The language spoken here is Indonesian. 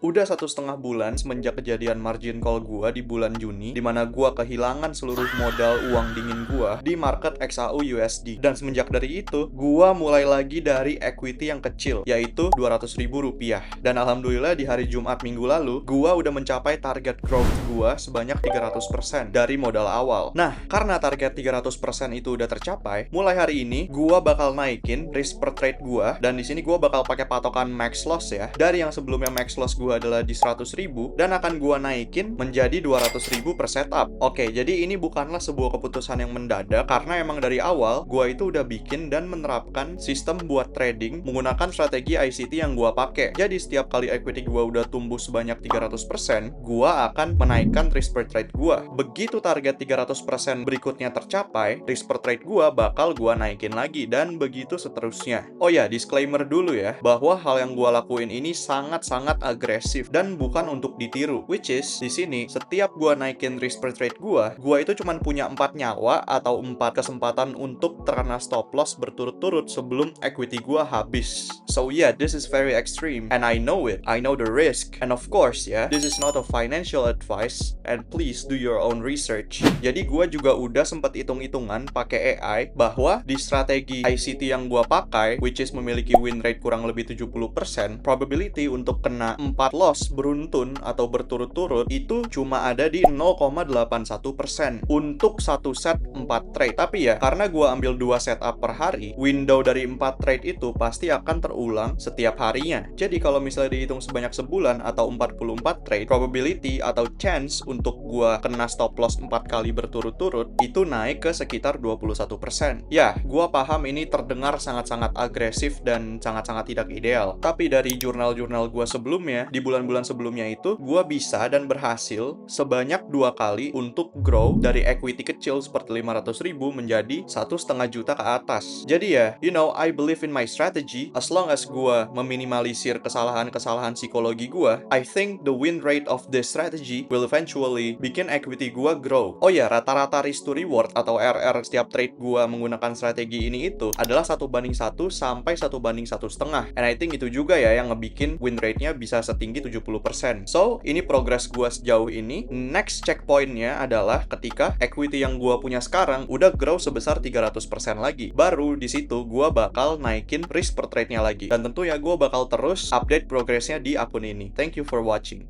Udah 1,5 bulan semenjak kejadian margin call gua di bulan Juni, di mana gua kehilangan seluruh modal uang dingin gua di market XAU USD. Dan semenjak dari itu, gua mulai lagi dari equity yang kecil, yaitu Rp200.000. Dan alhamdulillah di hari Jumat minggu lalu, gua udah mencapai target growth gua sebanyak 300% dari modal awal. Nah, karena target 300% itu udah tercapai, mulai hari ini gua bakal naikin risk per trade gua, dan di sini gua bakal pakai patokan max loss ya. Dari yang sebelumnya max loss gua adalah di 100.000 dan akan gua naikin menjadi 200.000 per setup. Oke, jadi ini bukanlah sebuah keputusan yang mendadak karena emang dari awal gua itu udah bikin dan menerapkan sistem buat trading menggunakan strategi ICT yang gua pakai. Jadi setiap kali equity gua udah tumbuh sebanyak 300%, gua akan menaikkan risk per trade gua. Begitu target 300% berikutnya tercapai, risk per trade gua bakal gua naikin lagi dan begitu seterusnya. Oh ya, disclaimer dulu ya, bahwa hal yang gua lakuin ini sangat-sangat agresif dan bukan untuk ditiru. Which is, di sini setiap gua naikin risk per trade gua itu cuman punya 4 nyawa atau 4 kesempatan untuk terkena stop loss berturut-turut sebelum equity gua habis. So yeah, this is very extreme and I know it. I know the risk. And of course ya, this is not a financial advice and please do your own research. Jadi gua juga udah sempat hitung-hitungan pakai AI bahwa di strategi ICT yang gua pakai, which is memiliki win rate kurang lebih 70%, probability untuk kena 4 loss beruntun atau berturut-turut itu cuma ada di 0,81% untuk satu set 4 trade. Tapi ya, karena gua ambil 2 setup per hari, window dari 4 trade itu pasti akan terulang setiap harinya. Jadi kalau misalnya dihitung sebanyak sebulan atau 44 trade, probability atau chance untuk gua kena stop loss 4 kali berturut-turut itu naik ke sekitar 21%. Ya, gua paham ini terdengar sangat-sangat agresif dan sangat-sangat tidak ideal. Tapi dari jurnal-jurnal gua sebelumnya, di bulan-bulan sebelumnya itu, gua bisa dan berhasil sebanyak 2 kali untuk grow dari equity kecil seperti 500.000 menjadi 1,5 juta ke atas. Jadi ya, I believe in my strategy. As long as gua meminimalisir kesalahan-kesalahan psikologi gua, I think the win rate of this strategy will eventually bikin equity gua grow. Oh ya, rata-rata risk to reward atau RR setiap trade gua menggunakan strategi ini itu adalah 1:1 sampai 1:1,5. And I think itu juga ya yang ngebikin win rate-nya bisa setinggi 70%. So, ini progress gua sejauh ini. Next checkpoint-nya adalah ketika equity yang gua punya sekarang udah grow sebesar 300% lagi. Baru di situ gua bakal naikin risk per trade-nya lagi. Dan tentu ya gua bakal terus update progressnya di akun ini. Thank you for watching.